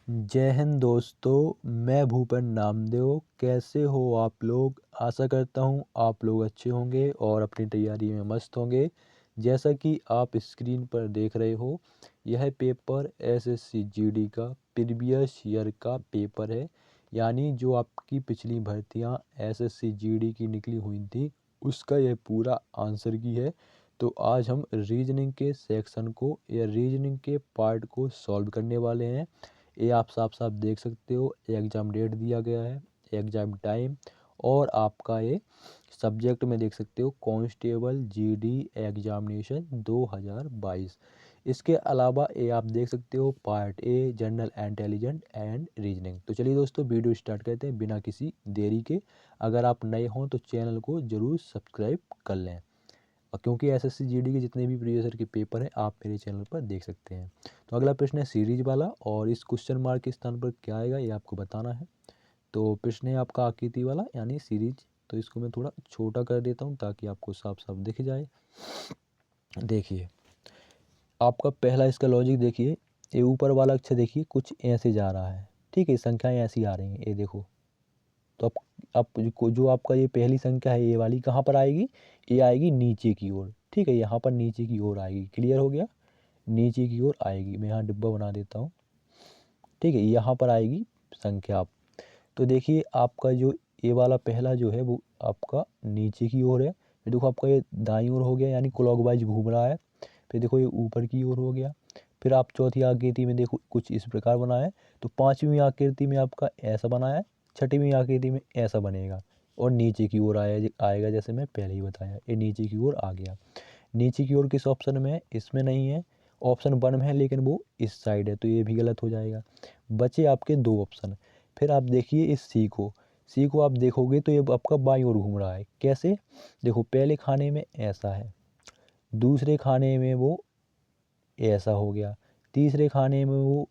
जय हिंद दोस्तों, मैं भूपेन नामदेव। कैसे हो आप लोग? आशा करता हूँ आप लोग अच्छे होंगे और अपनी तैयारी में मस्त होंगे। जैसा कि आप स्क्रीन पर देख रहे हो, यह पेपर एसएससी जीडी का प्रीवियस ईयर का पेपर है। यानी जो आपकी पिछली भर्तियाँ एसएससी जीडी की निकली हुई थी, उसका यह पूरा आंसर की है। तो आज हम रीजनिंग के सेक्शन को या रीजनिंग के पार्ट को सॉल्व करने वाले हैं। ये आप साफ साफ देख सकते हो, एग्ज़ाम डेट दिया गया है, एग्ज़ाम टाइम, और आपका ये सब्जेक्ट में देख सकते हो कांस्टेबल जीडी एग्जामिनेशन 2022। इसके अलावा ये आप देख सकते हो part a general intelligent and reasoning. तो चलिए दोस्तों, वीडियो स्टार्ट करते हैं बिना किसी देरी के। अगर आप नए हों तो चैनल को ज़रूर सब्सक्राइब कर लें, और क्योंकि एसएससी जीडी के जितने भी प्रीवियस ईयर के पेपर हैं आप मेरे चैनल पर देख सकते हैं। तो अगला प्रश्न है सीरीज वाला, और इस क्वेश्चन मार्क के स्थान पर क्या आएगा ये आपको बताना है। तो प्रश्न है आपका आकृति वाला यानी सीरीज। तो इसको मैं थोड़ा छोटा कर देता हूँ ताकि आपको साफ साफ दिख जाए। देखिए, आपका पहला इसका लॉजिक देखिए, ये ऊपर वाला अक्षर देखिए कुछ ऐसे जा रहा है, ठीक है, संख्याएं ऐसी आ रही हैं, ये देखो। तो आप जो आपका ये पहली संख्या है, ये वाली कहाँ पर आएगी? ये आएगी नीचे की ओर, ठीक है, यहाँ पर नीचे की ओर आएगी। क्लियर हो गया? नीचे की ओर आएगी। मैं यहाँ डिब्बा बना देता हूँ, ठीक है, यहाँ पर आएगी संख्या। तो देखिए, आपका जो ये वाला पहला जो है वो आपका नीचे की ओर है। फिर देखो आपका ये दाईं ओर हो गया, यानी क्लॉकवाइज घूम रहा है। फिर देखो ये ऊपर की ओर हो गया। फिर आप चौथी आकृति में देखो कुछ इस प्रकार बना है। तो पांचवी आकृति में आपका ऐसा बना है, छठवीं आकृति में ऐसा बनेगा, और नीचे की ओर आएगा जैसे मैं पहले ही बताया, ये नीचे की ओर आ गया। नीचे की ओर किस ऑप्शन में है? इसमें नहीं है, ऑप्शन 1 में है, लेकिन वो इस साइड है, तो ये भी गलत हो जाएगा। बचे आपके 2 ऑप्शन। फिर आप देखिए इस सी को आप देखोगे तो ये आपका बाईं ओर घूम रहा है। कैसे? देखो, पहले खाने में ऐसा है, दूसरे खाने में वो ऐसा हो गया, तीसरे खाने में वो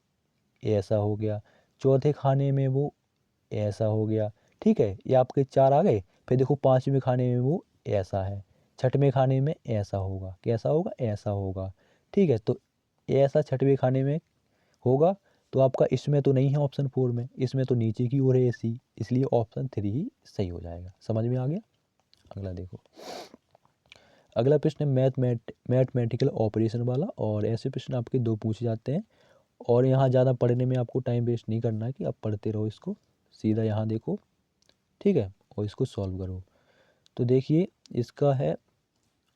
ऐसा हो गया, चौथे खाने में वो ऐसा हो गया, ठीक है, ये आपके 4 आ गए। फिर देखो पांचवें खाने में वो ऐसा है, छठवें खाने में ऐसा होगा। कैसा होगा? ऐसा होगा, ठीक है। तो ऐसा छठवें खाने में होगा, तो आपका इसमें तो नहीं है, ऑप्शन 4 में, इसमें तो नीचे की ओर है सी, इसलिए ऑप्शन 3 ही सही हो जाएगा। समझ में आ गया? अगला देखो, अगला प्रश्न है मैथमेटिकल ऑपरेशन वाला, और ऐसे प्रश्न आपके 2 पूछे जाते हैं। और यहाँ ज़्यादा पढ़ने में आपको टाइम वेस्ट नहीं करना है कि आप पढ़ते रहो इसको, सीधा यहाँ देखो, ठीक है, और इसको सॉल्व करो। तो देखिए, इसका है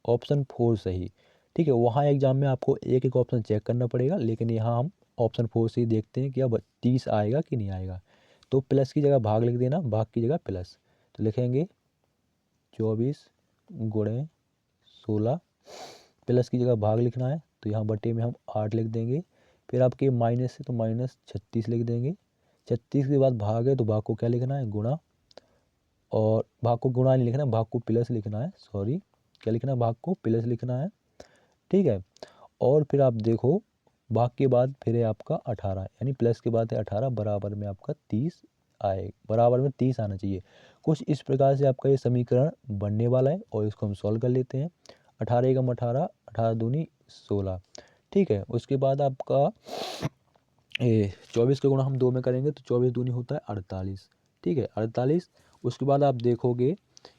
ऑप्शन 4 सही, ठीक है। वहाँ एग्जाम में आपको एक एक ऑप्शन चेक करना पड़ेगा, लेकिन यहाँ हम ऑप्शन 4 से ही देखते हैं कि अब 30 आएगा कि नहीं आएगा। तो प्लस की जगह भाग लिख देना, भाग की जगह प्लस। तो लिखेंगे 24 × 16, प्लस की जगह भाग लिखना है, तो यहाँ बटे में हम 8 लिख देंगे। फिर आपके माइनस है तो माइनस 36 लिख देंगे। 36 के बाद भाग है तो भाग को क्या लिखना है? गुणा। और भाग को गुणा नहीं लिखना, भाग को प्लस लिखना है, सॉरी, क्या लिखना है? भाग को प्लस लिखना है, ठीक है। और फिर आप देखो, भाग के बाद फिर है आपका 18, यानी प्लस के बाद है 18, बराबर में आपका 30 आए, बराबर में 30 आना चाहिए। कुछ इस प्रकार से आपका ये समीकरण बनने वाला है, और इसको हम सॉल्व कर लेते हैं। 18 एकम 18, 18 दूनी 16, ठीक है। उसके बाद आपका 24 का गुणा हम 2 में करेंगे तो 24 दूनी होता है 48, ठीक है, 48। उसके बाद आप देखोगे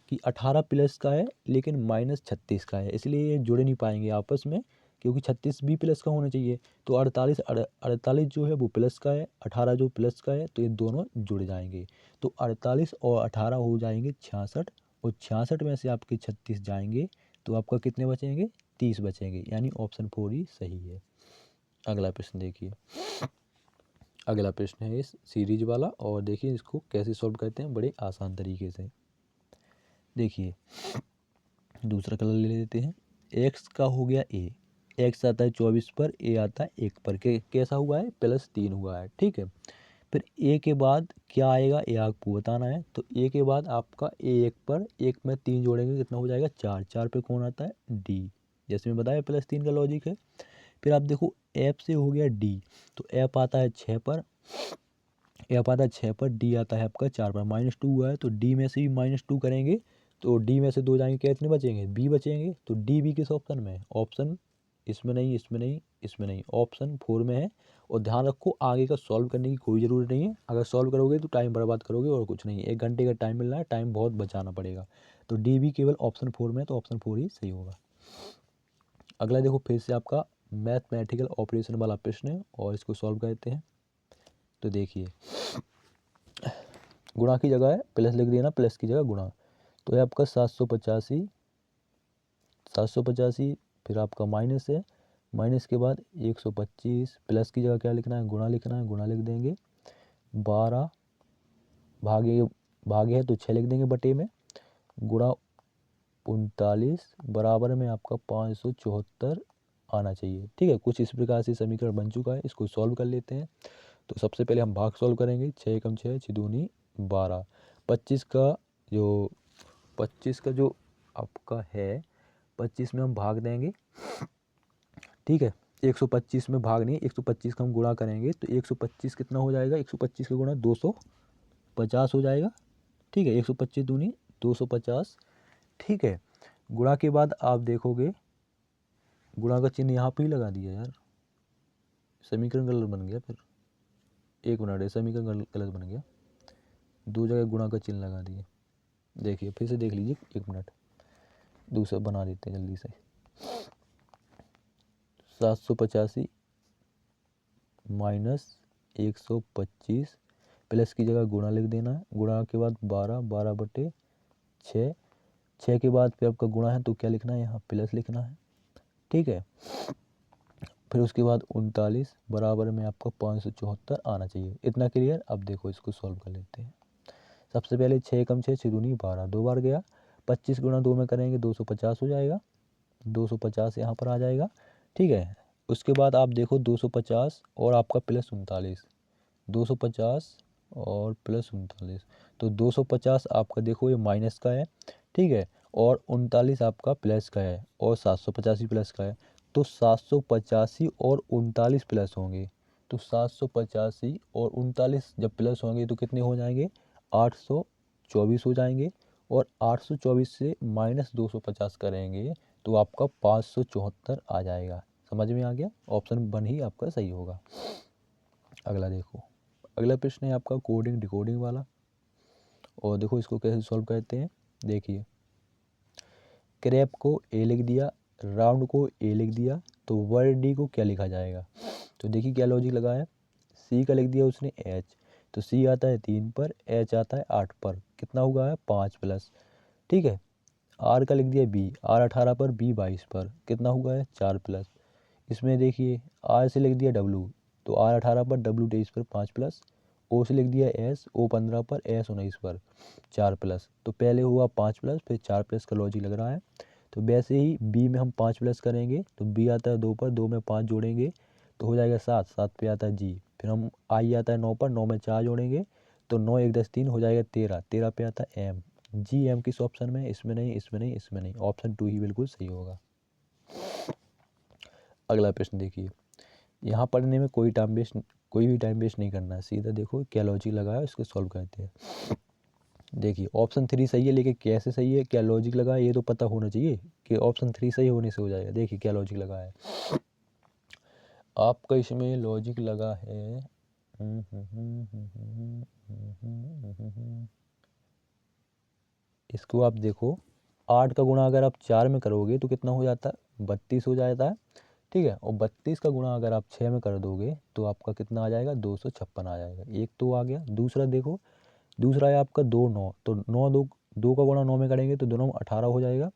कि 18 प्लस का है लेकिन माइनस 36 का है, इसलिए ये जुड़ नहीं पाएंगे आपस में, क्योंकि 36 भी प्लस का होना चाहिए। तो 48 जो है वो प्लस का है, 18 जो प्लस का है, तो ये दोनों जुड़ जाएंगे। तो 48 और 18 हो जाएंगे 66, और 66 में से आपके 36 जाएंगे, तो आपका कितने बचेंगे? 30 बचेंगे, यानी ऑप्शन 4 ही सही है। अगला प्रश्न देखिए, अगला प्रश्न है इस सीरीज वाला, और देखिए इसको कैसे सॉल्व करते हैं बड़े आसान तरीके से। देखिए, दूसरा कलर ले लेते हैं। एक्स का हो गया ए, एक्स आता है 24 पर, ए आता है 1 पर, कैसा हुआ है? +3 हुआ है, ठीक है। फिर ए के बाद क्या आएगा ये आपको बताना है। तो ए के बाद आपका ए 1 पर, 1 में 3 जोड़ेंगे कितना हो जाएगा? 4, 4 पे कौन आता है? डी, जैसे मैं बताया +3 का लॉजिक है। फिर आप देखो एफ से हो गया डी, तो एफ आता है 6 पर, एफ आता है 6 पर, डी आता है आपका 4 पर, -2 हुआ है, तो डी में से भी -2 करेंगे, तो डी में से 2 जाएंगे, कितने बचेंगे? बी बचेंगे। तो डी भी किस ऑप्शन में है? ऑप्शन इसमें नहीं, इसमें नहीं, इसमें नहीं, ऑप्शन 4 में है। और ध्यान रखो आगे का सॉल्व करने की कोई ज़रूरत नहीं है, अगर सॉल्व करोगे तो टाइम बर्बाद करोगे और कुछ नहीं है। 1 घंटे का टाइम मिल रहा है, टाइम बहुत बचाना पड़ेगा। तो डी भी केवल ऑप्शन 4 में है, तो ऑप्शन 4 ही सही होगा। अगला देखो फिर से आपका मैथमेटिकल ऑपरेशन वाला प्रश्न है और इसको सॉल्व करते हैं। तो देखिए गुणा की जगह है प्लस लिख दिया ना, प्लस की जगह गुणा। तो ये आपका 785, 785 फिर आपका माइनस है, माइनस के बाद 125, प्लस की जगह क्या लिखना है, गुणा लिखना है, गुणा लिख देंगे। 12 भागे भागे है तो 6 लिख देंगे बटे में, गुणा 39 बराबर में आपका 574 आना चाहिए। ठीक है, कुछ इस प्रकार से समीकरण बन चुका है, इसको सॉल्व कर लेते हैं। तो सबसे पहले हम भाग सॉल्व करेंगे, 6 एकम 6, 6 दूनी 12। 25 का जो आपका है 25 में हम भाग देंगे। ठीक है, 125 में भाग नहीं, 125 का हम गुणा करेंगे तो 125 कितना हो जाएगा, 125 का गुणा 250 हो जाएगा। ठीक है, 125 दूनी 250। ठीक है, गुणा के बाद आप देखोगे गुणा का चिन्ह यहाँ पे ही लगा दिया यार, समीकरण गलत बन गया फिर। 1 मिनट है, समीकरण गलत बन गया, 2 जगह गुणा का चिन्ह लगा दिए। देखिए फिर से देख लीजिए, 1 मिनट, दूसरा बना देते हैं जल्दी से। 785 माइनस 125 प्लस की जगह गुणा लिख देना है, गुणा के बाद 12, 12 बटे 6, 6 के बाद फिर आपका गुणा है तो क्या लिखना है, यहाँ प्लस लिखना है। ठीक है, फिर उसके बाद 39 बराबर में आपका 574 आना चाहिए। इतना क्लियर। अब देखो इसको सॉल्व कर लेते हैं। सबसे पहले 6 कम 6, 6 दूनी 12, 2 बार गया। 25 गुणा 2 में करेंगे 250 हो जाएगा, 250 यहाँ पर आ जाएगा। ठीक है, उसके बाद आप देखो 250 और आपका प्लस 39, 250 और प्लस 39, तो 250 आपका देखो ये माइनस का है। ठीक है, और 39 आपका प्लस का है और 785 प्लस का है। तो 785 और 39 प्लस होंगे, तो 785 और 39 जब प्लस होंगे तो कितने हो जाएंगे, 824 हो जाएंगे। और 824 से माइनस 250 करेंगे तो आपका 574 आ जाएगा। समझ में आ गया, ऑप्शन 1 ही आपका सही होगा। अगला देखो, अगला प्रश्न है आपका कोडिंग डिकोडिंग वाला, और देखो इसको कैसे सॉल्व करते हैं। देखिए क्रैप को ए लिख दिया, राउंड को ए लिख दिया, तो वर्ड डी को क्या लिखा जाएगा। तो देखिए क्या लॉजिक लगा है, सी का लिख दिया उसने एच, तो सी आता है 3 पर, एच आता है 8 पर, कितना हुआ है 5 प्लस। ठीक है, आर का लिख दिया बी, आर 18 पर, बी 22 पर, कितना हुआ है 4 प्लस। इसमें देखिए आर से लिख दिया डब्लू, तो आर 18 पर, डब्लू 23 पर 5 प्लस। ओ से लिख दिया एस, ओ 15 पर, एस 19 पर 4 प्लस। तो पहले हुआ 5 प्लस फिर 4 प्लस का लॉजिक लग रहा है। तो वैसे ही बी में हम 5 प्लस करेंगे तो बी आता है 2 पर, 2 में 5 जोड़ेंगे तो हो जाएगा 7, 7 पे आता है जी। फिर हम आई आता है 9 पर, 9 में 4 जोड़ेंगे तो 9 1 10 3 हो जाएगा 13, 13 पे आता है एम। जी एम किस ऑप्शन में, इसमें नहीं, इसमें नहीं, इसमें नहीं, ऑप्शन 2 ही बिल्कुल सही होगा। अगला प्रश्न देखिए, यहाँ पढ़ने में कोई भी टाइम वेस्ट नहीं करना है, सीधा देखो क्या लॉजिक लगा है इसको सॉल्व करते हैं। देखिए ऑप्शन 3 सही है, लेकिन कैसे सही है, क्या लॉजिक लगा है, ये तो पता होना चाहिए कि ऑप्शन 3 सही होने से हो जाएगा। देखिए क्या लॉजिक लगा है आपका, इसमें लॉजिक लगा है इसको आप देखो, 8 का गुणा अगर आप 4 में करोगे तो कितना हो जाता है, 32 हो जाता है। ठीक है, और 32 का गुणा अगर आप 6 में कर दोगे तो आपका कितना आ जाएगा, 256 आ जाएगा। एक तो आ गया। दूसरा देखो, दूसरा है आपका 2 9, तो 9 2 का गुणा 9 में करेंगे तो दोनों में 18 हो जाएगा।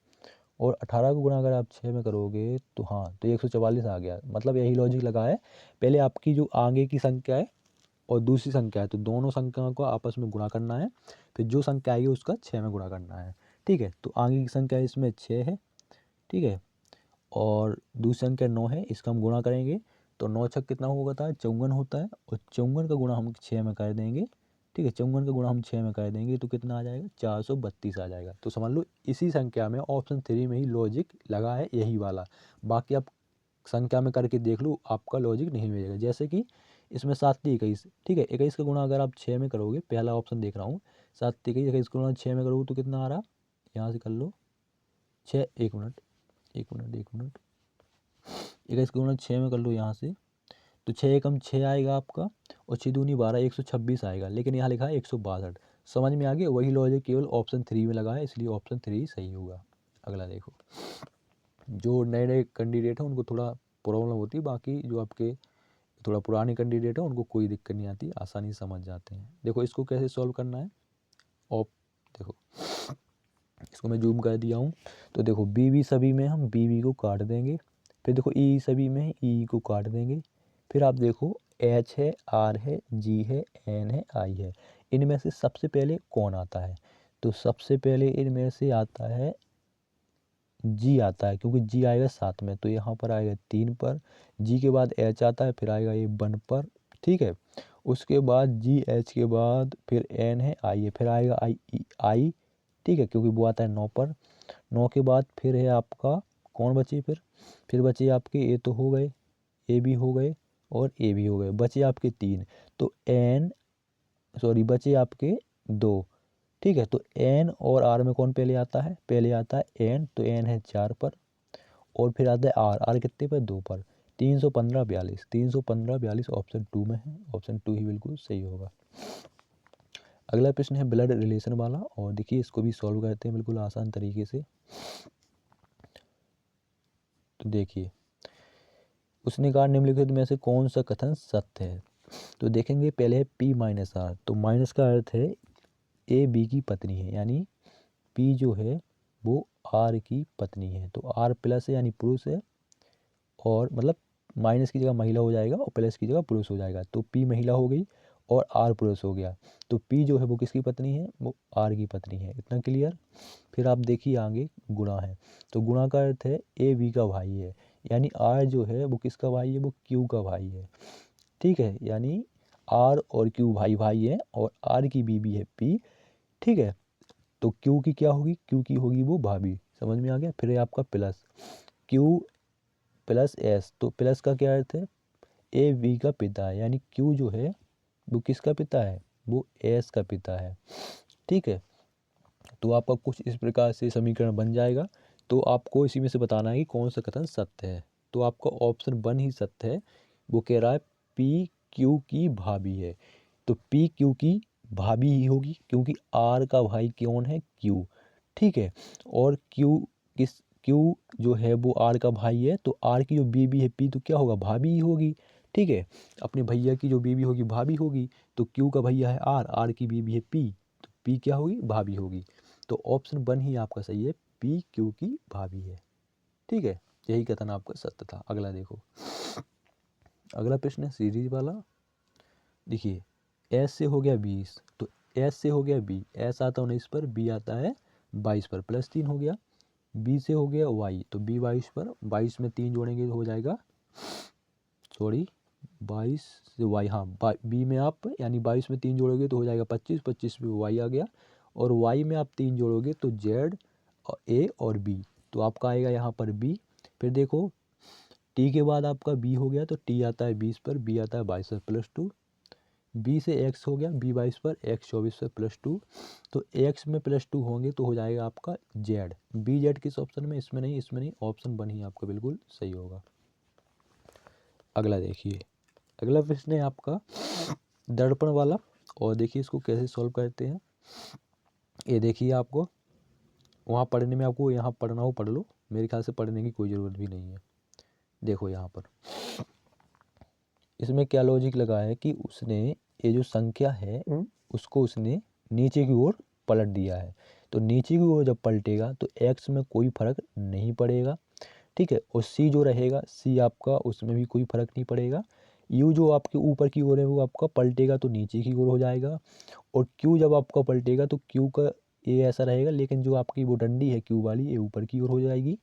और 18 का गुणा अगर आप 6 में करोगे तो हाँ, तो 144 आ गया। मतलब यही लॉजिक लगा है, पहले आपकी जो आगे की संख्या है और दूसरी संख्या है तो दोनों संख्याओं को आपस में गुणा करना है, फिर जो संख्या आएगी उसका 6 में गुणा करना है। ठीक है, तो आगे की संख्या इसमें 6 है। ठीक है, और दूसरी संख्या 9 है, इसका हम गुणा करेंगे तो 9 छक कितना होगा था, 54 होता है, और 54 का गुणा हम 6 में कर देंगे। ठीक है, 54 का गुणा हम 6 में कर देंगे तो कितना आ जाएगा, 432 आ जाएगा। तो समझ लो इसी संख्या में ऑप्शन 3 में ही लॉजिक लगा है, यही वाला। बाकी आप संख्या में करके देख लो, आपका लॉजिक नहीं मिलेगा। जैसे कि इसमें 7 × 21, ठीक है, 21 का गुणा अगर आप 6 में करोगे, पहला ऑप्शन देख रहा हूँ, 7 × 21, 21 का गुणा 6 में करोगे तो कितना आ रहा, यहाँ से कर लो 6, 1 मिनट 1 मिनट 1 मिनट, 21 को 6 में कर लो यहाँ से, तो 6 एकम 6 आएगा आपका, और 6 दूनी 12, 126 आएगा, लेकिन यहाँ लिखा है 162। समझ में आ गया? वही लॉजिक केवल ऑप्शन 3 में लगा है, इसलिए ऑप्शन 3 सही होगा। अगला देखो, जो नए नए कैंडिडेट हैं उनको थोड़ा प्रॉब्लम होती है, बाकी जो आपके थोड़ा पुराने कैंडिडेट हैं उनको कोई दिक्कत नहीं आती, आसानी से समझ जाते हैं। देखो इसको कैसे सॉल्व करना है। ऑप देखो, इसको मैं जूम कर दिया हूँ। तो देखो बी बी सभी में हम बी बी को काट देंगे, फिर देखो ई सभी में ई को काट देंगे, फिर आप देखो एच है, आर है, जी है, एन है, आई है। इनमें से सबसे पहले कौन आता है? तो सबसे पहले इनमें से आता है जी आता है, क्योंकि जी आएगा 7 में, तो यहाँ पर आएगा 3 पर। जी के बाद एच आता है, फिर आएगा ये 1 पर, ठीक है। उसके बाद जी एच के बाद फिर एन है, आई है, फिर आएगा आई, ठीक है, क्योंकि वो आता है 9 पर। 9 के बाद फिर है आपका कौन बचे? फिर बचे आपके ए तो हो गए, ए भी हो गए और ए भी हो गए, बचे आपके 3। तो एन सॉरी बचे आपके 2, ठीक है। तो एन और आर में कौन पहले आता है? पहले आता है एन, तो एन है 4 पर, और फिर आता है आर, आर कितने पर? 2 पर। 315 42, 315 42 ऑप्शन 2 में है, ऑप्शन 2 ही बिल्कुल सही होगा। अगला प्रश्न है ब्लड रिलेशन वाला, और देखिए इसको भी सॉल्व करते हैं बिल्कुल आसान तरीके से। तो देखिए, उसने कहा निम्नलिखित में से कौन सा कथन सत्य है? तो देखेंगे पहले है पी माइनस आर, तो माइनस का अर्थ है ए बी की पत्नी है, यानी पी जो है वो आर की पत्नी है, तो आर प्लस है यानी पुरुष है, और मतलब माइनस की जगह महिला हो जाएगा और प्लस की जगह पुरुष हो जाएगा, तो पी महिला हो गई और आर पुरुष हो गया। तो पी जो है वो किसकी पत्नी है? वो आर की पत्नी है। इतना क्लियर? फिर आप देखिए आगे गुणा है, तो गुणा का अर्थ है ए बी का भाई है, यानी आर जो है वो किसका भाई है? वो क्यू का भाई है, ठीक है। यानी आर और क्यू भाई भाई है, और आर की बीबी है पी, ठीक है। तो क्यू की क्या होगी? क्यू की होगी वो भाभी। समझ में आ गया? फिर है आपका प्लस क्यू प्लस एस, तो प्लस का क्या अर्थ है? ए बी का पिता है, यानी क्यू जो है वो किसका पिता है? वो एस का पिता है, ठीक है। तो आपका कुछ इस प्रकार से समीकरण बन जाएगा। तो आपको इसी में से बताना है कि कौन सा कथन सत्य है। तो आपका ऑप्शन 1 ही सत्य है, वो कह रहा है पी क्यू की भाभी है। तो पी क्यू की भाभी ही होगी, क्योंकि आर का भाई कौन है? क्यू, ठीक है। और क्यू जो है वो आर का भाई है, तो आर की जो बीबी है पी, तो क्या होगा? भाभी ही होगी, ठीक है। अपने भैया की जो बीबी होगी भाभी होगी, तो क्यू का भैया है आर, आर की बीबी है पी, तो पी क्या होगी? भाभी होगी। तो ऑप्शन 1 ही आपका सही है, पी क्यू की भाभी है, ठीक है। यही कथन आपका सत्य था। अगला देखो, अगला प्रश्न है सीरीज वाला। देखिए एस से हो गया 20, तो एस से हो गया बी, एस आता है 19 पर, बी आता है 22 पर, प्लस 3 हो गया। बी से हो गया वाई, तो बी 22 पर, 22 में 3 जोड़ेंगे तो हो जाएगा, सॉरी 22 से वाई, हाँ बी में आप यानी 22 में 3 जोड़ोगे तो हो जाएगा 25, 25 में वाई आ गया, और वाई में आप 3 जोड़ोगे तो जेड ए और बी, तो आपका आएगा यहाँ पर बी। फिर देखो टी के बाद आपका बी हो गया, तो टी आता है 20 पर, बी आता है 22 पर, प्लस 2। बी से एक्स हो गया, बी 22 पर, एक्स 24 पर, प्लस 2। तो एक्स में प्लस 2 होंगे तो हो जाएगा आपका जेड। बी जेड किस ऑप्शन में? इसमें नहीं, इसमें नहीं, ऑप्शन 1 ही आपका बिल्कुल सही होगा। अगला देखिए, अगला प्रश्न है आपका दर्पण वाला, और देखिए इसको कैसे सॉल्व करते हैं। ये देखिए आपको वहाँ पढ़ने में, आपको यहाँ पढ़ना हो पढ़ लो, मेरे ख्याल से पढ़ने की कोई ज़रूरत भी नहीं है। देखो यहाँ पर इसमें क्या लॉजिक लगा है कि उसने ये जो संख्या है उसको उसने नीचे की ओर पलट दिया है, तो नीचे की ओर जब पलटेगा तो एक्स में कोई फर्क नहीं पड़ेगा, ठीक है। और सी जो रहेगा, सी आपका उसमें भी कोई फर्क नहीं पड़ेगा। यू जो आपके ऊपर की ओर है वो आपका पलटेगा तो नीचे की ओर हो जाएगा, और क्यू जब आपका पलटेगा तो क्यू का ये ऐसा रहेगा, लेकिन जो आपकी वो डंडी है क्यू वाली ये ऊपर की ओर हो जाएगी।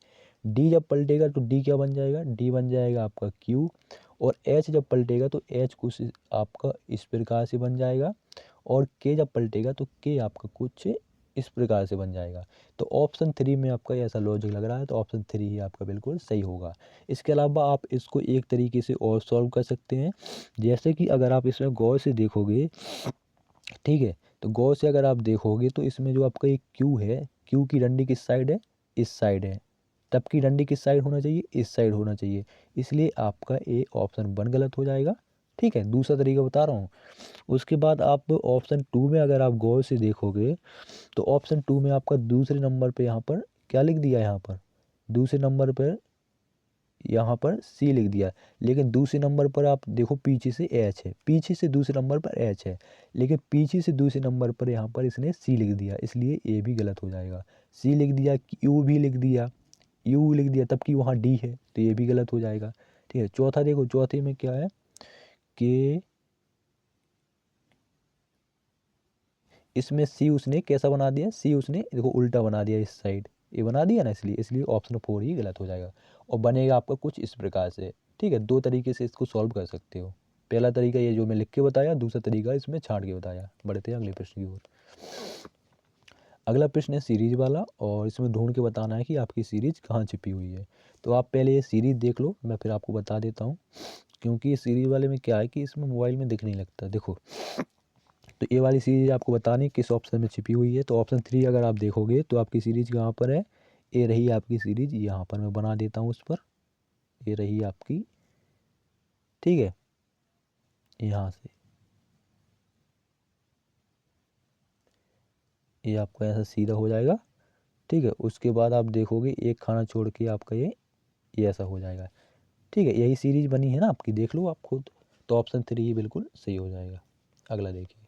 डी जब पलटेगा तो डी क्या बन जाएगा? डी बन जाएगा आपका क्यू। और एच जब पलटेगा तो एच कुछ आपका इस प्रकार से बन जाएगा, और के जब पलटेगा तो के आपका कुछ इस प्रकार से बन जाएगा। तो ऑप्शन 3 में आपका ऐसा लॉजिक लग रहा है, तो ऑप्शन 3 ही आपका बिल्कुल सही होगा। इसके अलावा आप इसको एक तरीके से और सॉल्व कर सकते हैं, जैसे कि अगर आप इसमें गौर से देखोगे, ठीक है, तो गौर से अगर आप देखोगे तो इसमें जो आपका एक क्यू है, क्यू की डंडी किस साइड है? इस साइड है, टब की डंडी किस साइड होना चाहिए, इस साइड होना चाहिए, इसलिए आपका ए ऑप्शन 1 गलत हो जाएगा। ठीक है, दूसरा तरीका बता रहा हूँ। उसके बाद आप ऑप्शन 2 में अगर आप गौर से देखोगे तो ऑप्शन 2 में आपका दूसरे नंबर पे यहाँ पर क्या लिख दिया है, यहाँ पर दूसरे नंबर पर यहाँ पर सी लिख दिया, लेकिन दूसरे नंबर पर आप देखो पीछे से एच है, पीछे से दूसरे नंबर पर एच है, लेकिन पीछे से दूसरे नंबर पर यहाँ पर इसने सी लिख दिया, इसलिए ए भी गलत हो जाएगा। सी लिख दिया, यू भी लिख दिया, यू लिख दिया, तब कि वहाँ डी है, तो ये भी गलत हो जाएगा। ठीक है, चौथा देखो, चौथे में क्या है कि इसमें सी उसने कैसा बना दिया, सी उसने देखो उल्टा बना दिया, इस साइड ये बना दिया ना, इसलिए इसलिए ऑप्शन 4 ही गलत हो जाएगा। और बनेगा आपका कुछ इस प्रकार से। ठीक है, दो तरीके से इसको सॉल्व कर सकते हो। पहला तरीका ये जो मैं लिख के बताया, दूसरा तरीका इसमें छांट के बताया। बढ़ते हैं अगले प्रश्न की ओर। अगला प्रश्न है सीरीज वाला, और इसमें ढूंढ के बताना है कि आपकी सीरीज कहाँ छिपी हुई है। तो आप पहले ये सीरीज देख लो, मैं फिर आपको बता देता हूँ, क्योंकि सीरीज वाले में क्या है कि इसमें मोबाइल में दिख नहीं लगता। देखो, तो ये वाली सीरीज आपको बतानी किस ऑप्शन में छिपी हुई है। तो ऑप्शन 3 अगर आप देखोगे तो आपकी सीरीज कहाँ पर है, ये रही आपकी सीरीज, यहाँ पर मैं बना देता हूँ उस पर, ये रही आपकी। ठीक है, यहाँ से ये आपका ऐसा सीधा हो जाएगा। ठीक है, उसके बाद आप देखोगे एक खाना छोड़ के आपका ये ऐसा हो जाएगा। ठीक है, यही सीरीज बनी है ना आपकी, देख लो आप खुद। तो ऑप्शन 3 ही बिल्कुल सही हो जाएगा। अगला देखिए,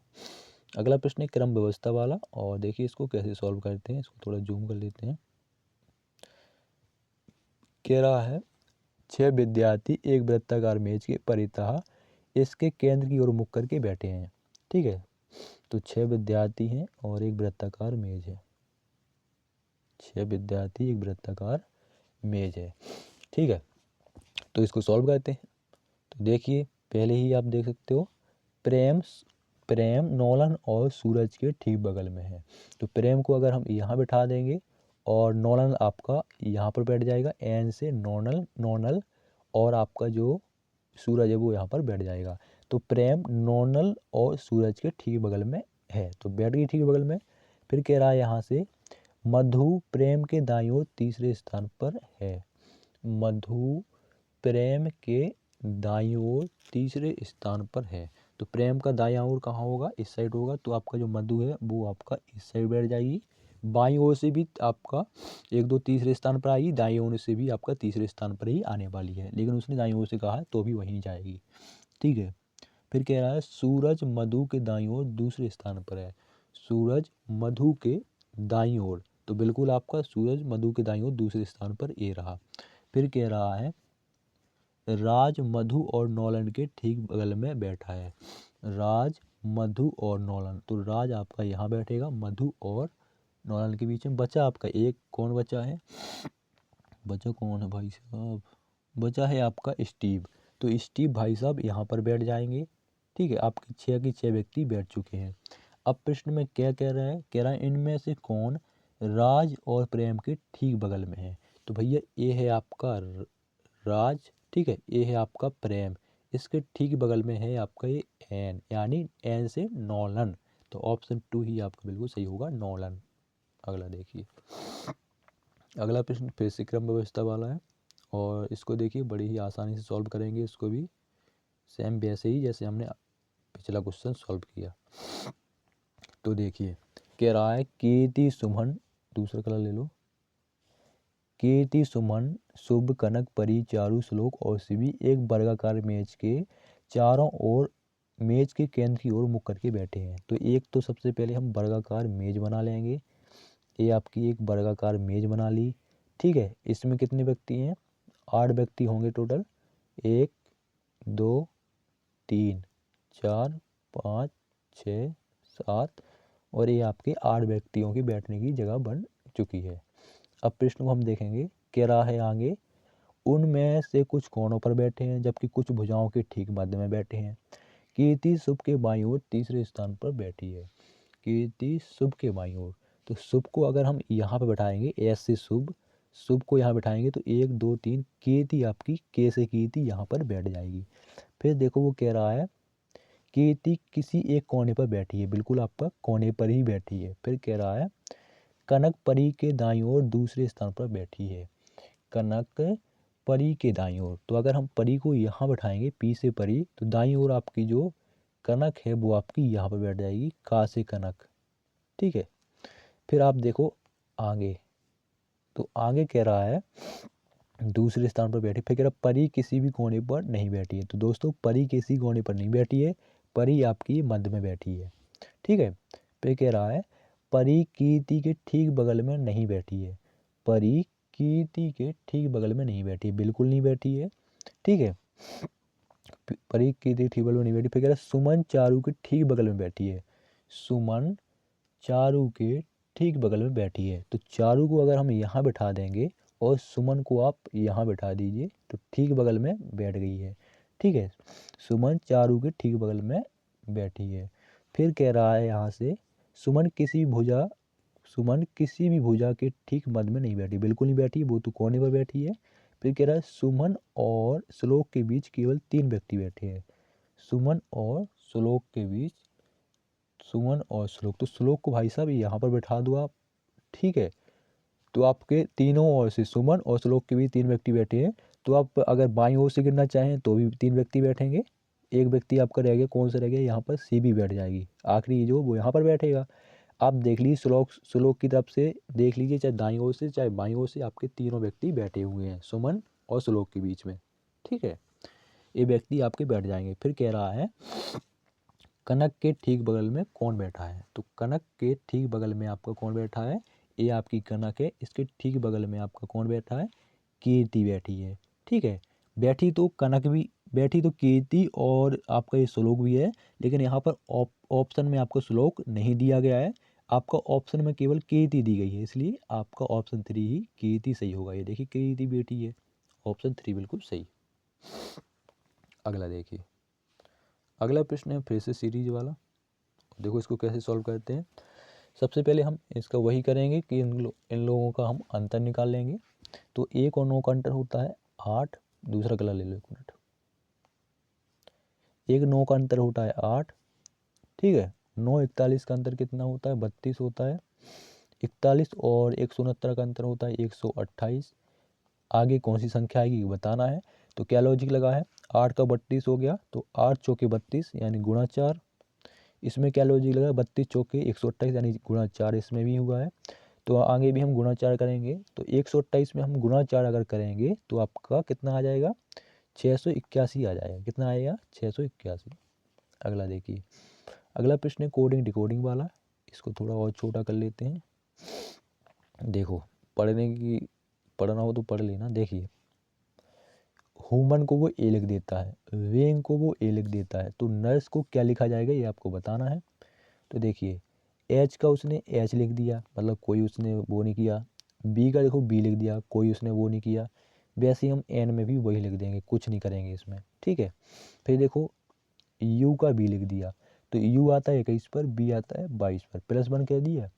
अगला प्रश्न है क्रम व्यवस्था वाला, और देखिए इसको कैसे सॉल्व करते हैं। इसको थोड़ा जूम कर लेते हैं। कह रहा है 6 विद्यार्थी एक वृत्ताकार मेज के परितः इसके केंद्र की ओर मुख करके बैठे हैं। ठीक है, तो 6 विद्यार्थी हैं और एक वृत्ताकार मेज है। 6 विद्यार्थी, एक वृत्ताकार मेज है। ठीक है, तो इसको सॉल्व करते हैं। तो देखिए, पहले ही आप देख सकते हो, प्रेम प्रेम नॉलन और सूरज के ठीक बगल में है। तो प्रेम को अगर हम यहाँ बिठा देंगे और नॉलन आपका यहाँ पर बैठ जाएगा, एन से नॉनल नॉनल, और आपका जो सूरज है वो यहाँ पर बैठ जाएगा। तो प्रेम नॉनल और सूरज के ठीक बगल में है, तो बैठ गई ठीक बगल में। फिर कह रहा है यहाँ से मधु प्रेम के दाईं ओर तीसरे स्थान पर है। मधु प्रेम के दाईं ओर तीसरे स्थान पर है। तो प्रेम का दायां ओर कहाँ होगा, इस साइड होगा, तो आपका जो मधु है वो आपका इस साइड बैठ जाएगी। बाईं ओर से भी आपका 1 2 तीसरे स्थान पर आएगी, दाईं ओर से भी आपका तीसरे स्थान पर ही आने वाली है, लेकिन उसने दाईं ओर से कहा है तो भी वहीं जाएगी। ठीक है, फिर कह रहा है सूरज मधु के दाईं ओर दूसरे स्थान पर है। सूरज मधु के दाईं ओर, तो बिल्कुल आपका सूरज मधु के दाईं ओर दूसरे स्थान पर ये रहा। फिर कह रहा है राज मधु और नॉलन के ठीक बगल में बैठा है। राज मधु और नॉलन, तो राज आपका यहाँ बैठेगा, मधु और नॉलन के बीच में। बचा आपका एक, कौन बचा है, बचा कौन है भाई साहब, बचा है आपका स्टीव। तो स्टीव भाई साहब यहाँ पर बैठ जाएंगे। ठीक है, आपके 6 के 6 व्यक्ति बैठ चुके हैं। अब प्रश्न में क्या कह रहा है, कह रहा है इनमें से कौन राज और प्रेम के ठीक बगल में है। तो भैया ये है आपका राज, ठीक है, ये है आपका प्रेम, इसके ठीक बगल में है आपका ये एन, यानी एन से नॉलन। तो ऑप्शन 2 ही आपका बिल्कुल सही होगा, नॉलन। अगला देखिए, अगला प्रश्न फिर से क्रम व्यवस्था वाला है, और इसको देखिए बड़ी ही आसानी से सॉल्व करेंगे। इसको भी सेम वैसे ही जैसे हमने पिछला क्वेश्चन सॉल्व किया। तो देखिए, कह रहा है कीर्ति सुमन, दूसरा कलर ले लो, कीर्ति सुमन शुभ कनक परी चारु श्लोक और शिवी एक वर्गाकार मेज के चारों ओर, मेज के केंद्र की ओर मुख करके बैठे हैं। तो एक तो सबसे पहले हम वर्गाकार मेज बना लेंगे। ये आपकी एक वर्गाकार मेज बना ली। ठीक है, इसमें कितने व्यक्ति हैं, 8 व्यक्ति होंगे टोटल, 1 2 3 4 5 6 7, और ये आपके 8 व्यक्तियों की बैठने की जगह बन चुकी है। अब प्रश्न को हम देखेंगे, कह रहा है आगे उनमें से कुछ कोनों पर बैठे हैं जबकि कुछ भुजाओं के ठीक मध्य में बैठे हैं। कीर्ति शुभ के बाईं ओर तीसरे स्थान पर बैठी है। कीर्ति शुभ के बाईं ओर, तो शुभ को अगर हम यहाँ पर बैठाएंगे, एस से शुभ, शुभ को यहाँ बैठाएंगे तो 1 2 3, कीर्ति आपकी के से कीर्ति यहाँ पर बैठ जाएगी। फिर देखो वो कह रहा है कीर्ति किसी एक कोने पर बैठी है, बिल्कुल आपका कोने पर ही बैठी है। फिर कह रहा है कनक परी के दाईं ओर दूसरे स्थान पर बैठी है। कनक परी के दाईं ओर। तो अगर हम परी को यहाँ बैठाएंगे, पी से परी, तो दाईं ओर आपकी जो कनक है वो आपकी यहाँ पर बैठ जाएगी, का से कनक। ठीक है, फिर आप देखो आगे, तो आगे कह रहा है दूसरे स्थान पर बैठी, फिर कह रहा परी किसी भी कोने पर नहीं बैठी है। तो दोस्तों परी किसी कोने पर नहीं बैठी है, परी आपकी मध्य में बैठी है। ठीक है, फिर कह रहा है परी कीर्ति के ठीक बगल में नहीं बैठी है। परी कीर्ति के ठीक बगल में नहीं बैठी, बिल्कुल नहीं बैठी है। ठीक है, परी कीर्ति ठीक बगल में नहीं बैठी। फिर कह रहा है सुमन चारू के ठीक बगल में बैठी है। सुमन चारू के ठीक बगल में बैठी है। तो चारू को अगर हम यहाँ बैठा देंगे और सुमन को आप यहाँ बैठा दीजिए तो ठीक बगल में बैठ गई है। ठीक है, सुमन चारू के ठीक बगल में बैठी है। फिर कह रहा है यहाँ से सुमन किसी भी भुजा के ठीक मध्य में नहीं बैठी, बिल्कुल नहीं बैठी, वो तो कोने पर बैठी है। फिर कह रहा है सुमन और श्लोक के बीच केवल 3 व्यक्ति बैठे हैं। सुमन और श्लोक के बीच, सुमन और श्लोक, तो श्लोक को भाई साहब यहाँ पर बैठा दो आप। ठीक है, तो आपके तीनों ओर से सुमन और श्लोक के बीच 3 व्यक्ति बैठे हैं। तो आप अगर बाईं ओर से गिनना चाहें तो भी 3 व्यक्ति बैठेंगे। एक व्यक्ति आपका रह गया, कौन सा रह गया, यहाँ पर सी भी बैठ जाएगी, आखिरी जो वो यहाँ पर बैठेगा। आप देख लीजिए श्लोक की तरफ से देख लीजिए, चाहे दाईं ओर से चाहे बाईं ओर से आपके तीनों व्यक्ति बैठे हुए हैं सुमन और श्लोक के बीच में। ठीक है, ये व्यक्ति आपके बैठ जाएंगे। फिर कह रहा है कनक के ठीक बगल में कौन बैठा है। तो कनक के ठीक बगल में आपका कौन बैठा है, ये आपकी कनक है, इसके ठीक बगल में आपका कौन बैठा है, कीर्ति बैठी है। ठीक है, बैठी तो कनक भी, बैठी तो कीर्ति और आपका ये श्लोक भी है, लेकिन यहाँ पर ऑप्शन में आपको श्लोक नहीं दिया गया है, आपका ऑप्शन में केवल कीर्ति दी गई है, इसलिए आपका ऑप्शन 3 ही कीर्ति सही होगा। ये देखिए कीर्ति बेटी है, ऑप्शन 3 बिल्कुल सही। अगला देखिए, अगला प्रश्न है फिर से सीरीज वाला। देखो इसको कैसे सॉल्व करते हैं। सबसे पहले हम इसका वही करेंगे कि इन लोगों का हम अंतर निकाल लेंगे। तो 1 और 9 का अंतर होता है 8, दूसरा कलर ले लो 1 मिनट। 1 9 का अंतर होता है 8। ठीक है, 9 41 का अंतर कितना होता है, 32 होता है। 41 और 169 का अंतर होता है 128। आगे कौन सी संख्या आएगी बताना है। तो क्या लॉजिक लगा है, 8 का 32 हो गया, तो 8 चौके 32 यानी गुणा 4। इसमें क्या लॉजिक लगा, 32 चौके 128 यानी गुणा 4, इसमें भी हुआ है। तो आगे भी हम गुणा 4 करेंगे। तो 128 में हम गुणा 4 अगर करेंगे तो आपका कितना आ जाएगा, 681 आ जाएगा। कितना आएगा, 681। अगला देखिए, अगला प्रश्न है कोडिंग डिकोडिंग वाला। इसको थोड़ा और छोटा कर लेते हैं। देखो पढ़ना हो तो पढ़ लेना। देखिए हुमन को वो ए लिख देता है, वेंग को वो ए लिख देता है, तो नर्स को क्या लिखा जाएगा ये आपको बताना है। तो देखिए एच का उसने एच लिख दिया, मतलब कोई उसने वो नहीं किया। बी का देखो बी लिख दिया, कोई उसने वो नहीं किया। वैसे ही हम एन में भी वही लिख देंगे, कुछ नहीं करेंगे इसमें। ठीक है, फिर देखो यू का बी लिख दिया, तो यू आता है 21 पर, बी आता है 22 पर, +1 कर दिया।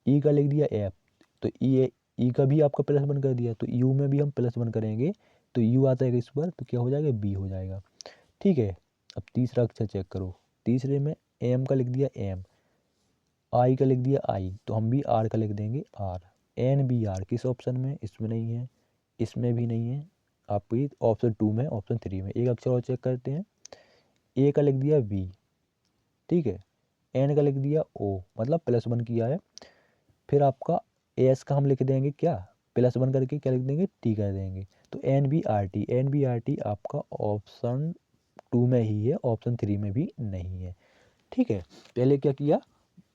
ई का लिख दिया एफ, तो ई का भी आपका +1 कर दिया, तो यू में भी हम +1 करेंगे, तो यू आता है 21 पर, तो क्या हो जाएगा, बी हो जाएगा। ठीक है, अब तीसरा अक्षर चेक करो। तीसरे में एम का लिख दिया एम, आई का लिख दिया आई, तो हम भी आर का लिख देंगे आर। एन बी आर किस ऑप्शन में, इसमें नहीं है, इसमें भी नहीं है, आपकी ऑप्शन 2 में, ऑप्शन 3 में। एक अक्षर और चेक करते हैं। ए का लिख दिया वी, ठीक है, एन का लिख दिया ओ, मतलब +1 किया है। फिर आपका एस का हम लिख देंगे क्या, +1 करके क्या लिख देंगे, टी कर देंगे। तो N B R T, N B R T आपका ऑप्शन 2 में ही है, ऑप्शन 3 में भी नहीं है। ठीक है, पहले क्या किया,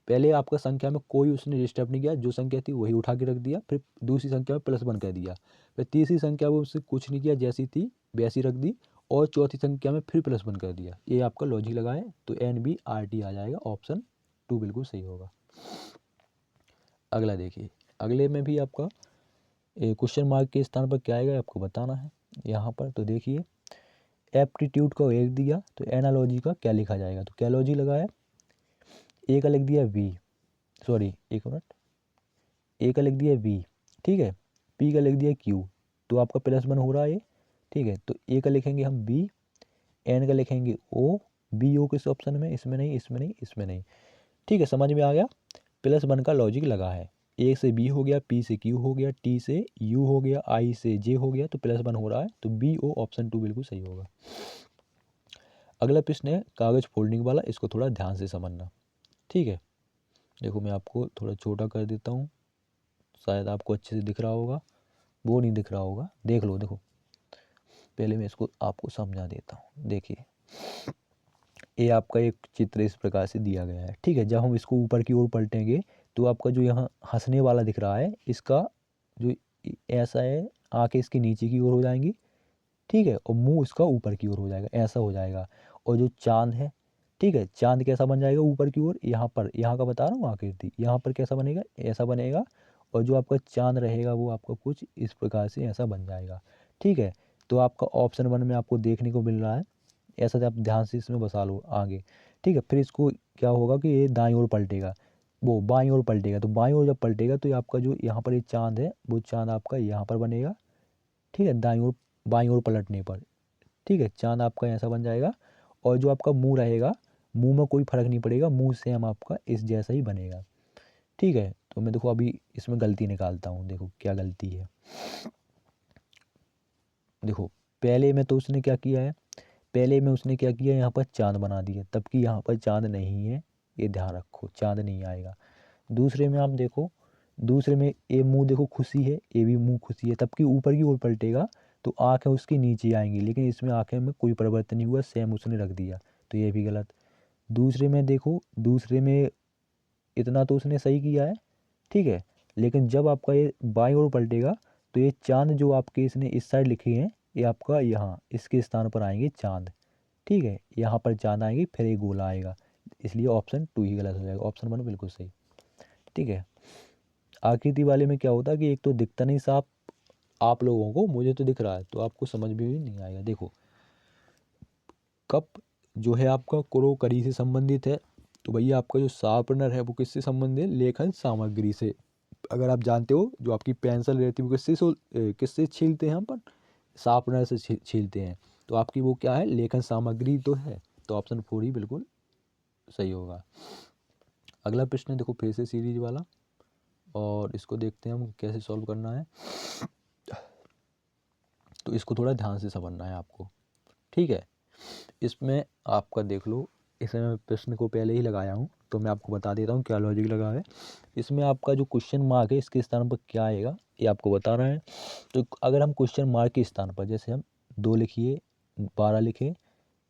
पहले आपका संख्या में कोई उसने डिस्टर्ब नहीं किया, जो संख्या थी वही उठा के रख दिया। फिर दूसरी संख्या में +1 कर दिया। फिर तीसरी संख्या में उससे कुछ नहीं किया, जैसी थी वैसी रख दी। और चौथी संख्या में फिर +1 कर दिया। ये आपका लॉजिक लगा है, तो एन बी आर टी आ जाएगा, ऑप्शन 2 बिल्कुल सही होगा। अगला देखिए, अगले में भी आपका क्वेश्चन मार्क के स्थान पर क्या आएगा आपको बताना है यहाँ पर। तो देखिए एप्टीट्यूड का 1 दिया, तो एनालॉजी का क्या लिखा जाएगा। तो क्या लॉजिक लगा है, ए का लिख दिया वी, सॉरी एक मिनट, ए का लिख दिया वी, ठीक है, पी का लिख दिया क्यू, तो आपका +1 हो रहा है। ठीक है, तो ए का लिखेंगे हम बी, एन का लिखेंगे ओ, बी ओ किस ऑप्शन में, इसमें नहीं, इसमें नहीं, इसमें नहीं। ठीक है, समझ में आ गया, +1 का लॉजिक लगा है। ए से बी हो गया, पी से क्यू हो गया, टी से यू हो गया, आई से जे हो गया, तो +1 हो रहा है, तो बी ओ ऑप्शन 2 बिल्कुल सही होगा। अगला प्रश्न है कागज फोल्डिंग वाला, इसको थोड़ा ध्यान से समझना, ठीक है। देखो मैं आपको थोड़ा छोटा कर देता हूँ, शायद आपको अच्छे से दिख रहा होगा, वो नहीं दिख रहा होगा, देख लो। देखो पहले मैं इसको आपको समझा देता हूँ। देखिए ये आपका एक चित्र इस प्रकार से दिया गया है, ठीक है। जब हम इसको ऊपर की ओर पलटेंगे तो आपका जो यहाँ हंसने वाला दिख रहा है, इसका जो ऐसा है, आंखें इसके नीचे की ओर हो जाएंगी, ठीक है, और मुंह इसका ऊपर की ओर हो जाएगा, ऐसा हो जाएगा। और जो चांद है, ठीक है, चांद कैसा बन जाएगा ऊपर की ओर, यहाँ पर, यहाँ का बता रहा हूँ आकृति, यहाँ पर कैसा बनेगा, ऐसा बनेगा। और जो आपका चांद रहेगा वो आपका कुछ इस प्रकार से ऐसा बन जाएगा, ठीक है। तो आपका ऑप्शन 1 में आपको देखने को मिल रहा है ऐसा, तो आप ध्यान से इसमें बसा लो आगे, ठीक है। फिर इसको क्या होगा कि ये दाईं ओर पलटेगा, वो बाईं ओर पलटेगा, तो बाईं ओर जब पलटेगा तो ये आपका जो यहाँ पर ये चांद है, वो चांद आपका यहाँ पर बनेगा, ठीक है, दाईं ओर बाईं ओर पलटने पर, ठीक है, चांद आपका ऐसा बन जाएगा। और जो आपका मुंह रहेगा, मुंह में कोई फर्क नहीं पड़ेगा, मुंह सेम आपका इस जैसा ही बनेगा, ठीक है। तो मैं देखो अभी इसमें गलती निकालता हूँ, देखो क्या गलती है। देखो पहले में तो उसने क्या किया है, पहले में उसने क्या किया, यहाँ पर चांद बना दिया, तबकि यहाँ पर चांद नहीं है, ये ध्यान रखो, चांद नहीं आएगा। दूसरे में आप देखो, दूसरे में ये मुंह देखो खुशी है, ये भी मुंह खुशी है, तबकि ऊपर की ओर पलटेगा तो आँखें उसकी नीचे आएंगी, लेकिन इसमें आँखें में कोई परिवर्तन नहीं हुआ, सेम उसने रख दिया, तो ये भी गलत। दूसरे में देखो, दूसरे में इतना तो उसने सही किया है, ठीक है, लेकिन जब आपका ये बाईं ओर पलटेगा तो ये चांद जो आपके इसने इस साइड लिखे हैं, ये आपका यहाँ इसके स्थान पर आएंगे चांद, ठीक है, यहाँ पर चांद आएंगे, फिर एक गोला आएगा, इसलिए ऑप्शन 2 ही गलत हो जाएगा, ऑप्शन 1 बिल्कुल सही, ठीक है। आकृति वाले में क्या होता है कि एक तो दिखता नहीं साफ आप लोगों को, मुझे तो दिख रहा है, तो आपको समझ भी नहीं आएगा। देखो कप जो है आपका क्रोकरी से संबंधित है, तो भैया आपका जो शार्पनर है वो किससे संबंधित है, लेखन सामग्री से। अगर आप जानते हो जो आपकी पेंसिल रहती है वो किससे छीलते हैं हम पर, शार्पनर से छीलते हैं, तो आपकी वो क्या है, लेखन सामग्री तो है, तो ऑप्शन 4 ही बिल्कुल सही होगा। अगला प्रश्न है देखो फिर से सीरीज वाला, और इसको देखते हैं हम कैसे सॉल्व करना है। तो इसको थोड़ा ध्यान से समझना है आपको, ठीक है। इसमें आपका देख लो, इसमें मैं प्रश्न को पहले ही लगाया हूँ, तो मैं आपको बता देता हूँ क्या लॉजिक लगा है। इसमें आपका जो क्वेश्चन मार्क है इसके स्थान पर क्या आएगा ये आपको बता रहा है। तो अगर हम क्वेश्चन मार्क के स्थान पर, जैसे हम 2 लिखिए, 12 लिखे,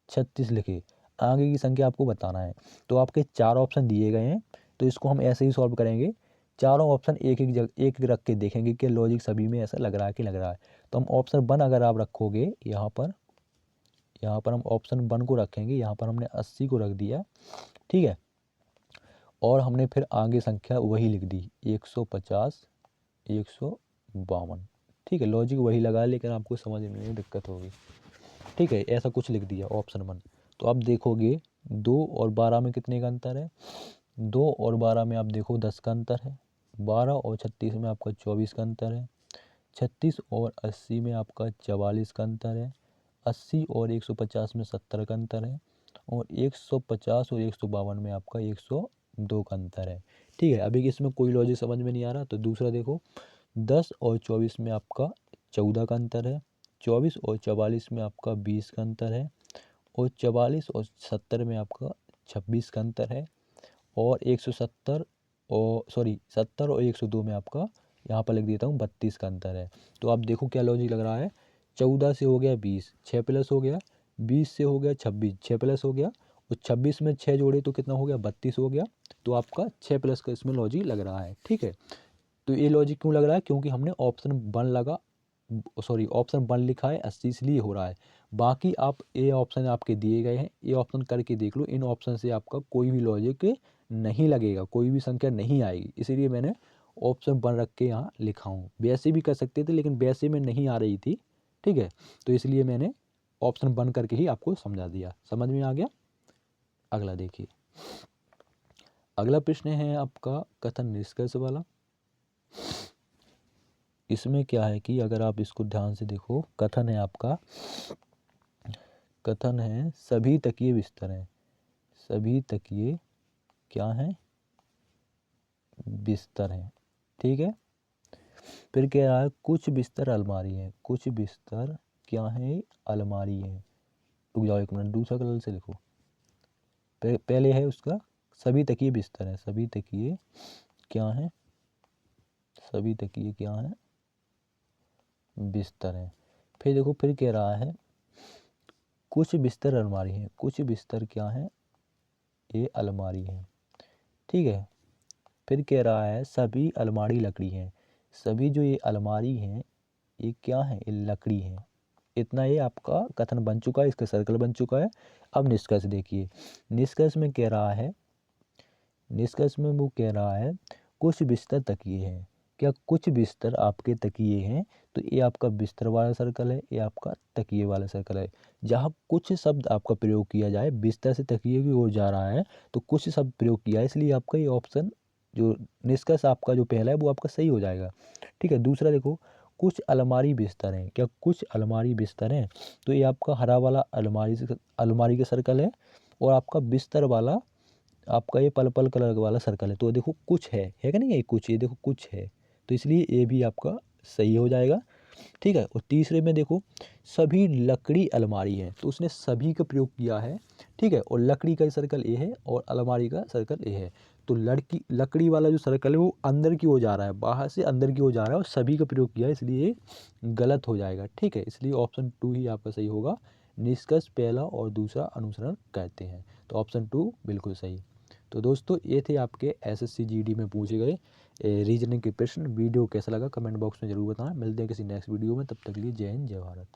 36 लिखे, आगे की संख्या आपको बताना है। तो आपके 4 ऑप्शन दिए गए हैं, तो इसको हम ऐसे ही सॉल्व करेंगे, चारों ऑप्शन एक एक जगह एक रख के देखेंगे कि लॉजिक सभी में ऐसा लग रहा है कि लग रहा है। तो हम ऑप्शन 1 अगर आप रखोगे यहाँ पर, यहाँ पर हम ऑप्शन 1 को रखेंगे, यहाँ पर हमने 80 को रख दिया, ठीक है। और हमने फिर आगे संख्या वही लिख दी 150 152, ठीक है, लॉजिक वही लगा, लेकिन आपको समझने में दिक्कत होगी, ठीक है, ऐसा कुछ लिख दिया ऑप्शन 1। तो आप देखोगे 2 और 12 में कितने का अंतर है, 2 और 12 में आप देखो 10 का अंतर है, 12 और 36 में आपका 24 का अंतर है, 36 और 80 में आपका 44 का अंतर है, 80 और 150 में 70 का अंतर है, और 150 और 152 में आपका 102 का अंतर है, ठीक है। अभी इसमें कोई लॉजिक समझ में नहीं आ रहा, तो दूसरा देखो 10 और 24 में आपका 14 का अंतर है, 24 और 44 में आपका 20 का अंतर है, और 44 और 70 में आपका 26 का अंतर है, और 170 और 70 और 102 में आपका, यहाँ पर लिख देता हूँ 32 का अंतर है। तो आप देखो क्या लॉजिक लग रहा है, 14 से हो गया 20, 6 प्लस हो गया, 20 से हो गया 26, 6 प्लस हो गया, और 26 में 6 जोड़े तो कितना हो गया, 32 हो गया। तो आपका 6 प्लस का इसमें लॉजिक लग रहा है, ठीक है। तो ये लॉजिक क्यों लग रहा है, क्योंकि हमने ऑप्शन 1 लगा, ऑप्शन 1 लिखा है 80, इसलिए हो रहा है। बाकी आप ये ऑप्शन आपके दिए गए हैं, ये ऑप्शन करके देख लो, इन ऑप्शन से आपका कोई भी लॉजिक नहीं लगेगा, कोई भी संख्या नहीं आएगी, इसीलिए मैंने ऑप्शन 1 रख के यहाँ लिखा हूँ। वैसे भी कर सकते थे, लेकिन वैसे में नहीं आ रही थी, ठीक है, तो इसलिए मैंने ऑप्शन 1 करके ही आपको समझा दिया, समझ में आ गया। अगला देखिए, अगला प्रश्न है आपका कथन निष्कर्ष वाला। इसमें क्या है कि अगर आप इसको ध्यान से देखो, कथन है आपका, कथन है सभी तकिए बिस्तर हैं, सभी तकिए क्या हैं, बिस्तर हैं, ठीक है। फिर कह रहा है कुछ बिस्तर अलमारी है, कुछ बिस्तर क्या है, अलमारी है। रुक जाओ एक मिनट, दूसरा कलर से लिखो। पहले है उसका सभी तकिए बिस्तर है, सभी तकिए क्या है, सभी तकिए क्या है, बिस्तर है। फिर देखो फिर कह रहा है कुछ बिस्तर अलमारी है, कुछ बिस्तर क्या है, ये अलमारी है। ठीक है। फिर कह रहा है सभी अलमारी लकड़ी है, सभी जो ये अलमारी है ये क्या है, ये लकड़ी है। इतना ये आपका कथन बन चुका है, इसका सर्कल बन चुका है। अब निष्कर्ष देखिए, निष्कर्ष में कह रहा है, निष्कर्ष में वो कह रहा है कुछ बिस्तर तकिए हैं, क्या कुछ बिस्तर आपके तकिए हैं, तो ये आपका बिस्तर वाला सर्कल है, ये आपका तकिए वाला सर्कल है। जहाँ कुछ शब्द आपका प्रयोग किया जाए, बिस्तर से तकिए की ओर जा रहा है तो कुछ शब्द प्रयोग किया है, इसलिए आपका ये ऑप्शन जो निष्कर्ष आपका जो पहला है वो आपका सही हो जाएगा। ठीक है। दूसरा देखो कुछ अलमारी बिस्तर हैं, क्या कुछ अलमारी बिस्तर हैं, तो ये आपका हरा वाला अलमारी से अलमारी का सर्कल है, और आपका बिस्तर वाला आपका ये पर्पल कलर वाला सर्कल है। तो देखो कुछ है कि नहीं, ये कुछ, ये देखो कुछ है, तो इसलिए ये भी आपका सही हो जाएगा। ठीक है। और तीसरे में देखो सभी लकड़ी अलमारी है, तो उसने सभी का प्रयोग किया है। ठीक है। और लकड़ी का सर्कल ए है और अलमारी का सर्कल ए है, तो लकड़ी वाला जो सर्कल है वो अंदर की ओर जा रहा है, बाहर से अंदर की ओर जा रहा है, और सभी का प्रयोग किया है, इसलिए ये गलत हो जाएगा। ठीक है। इसलिए ऑप्शन 2 ही आपका सही होगा। निष्कर्ष पहला और दूसरा अनुसरण करते हैं, तो ऑप्शन 2 बिल्कुल सही। तो दोस्तों ये थे आपके एसएससी जीडी में पूछे गए रीजनिंग के प्रश्न। वीडियो कैसा लगा कमेंट बॉक्स में ज़रूर बताएं। मिलते हैं किसी नेक्स्ट वीडियो में, तब तक के लिए जय हिंद जय भारत।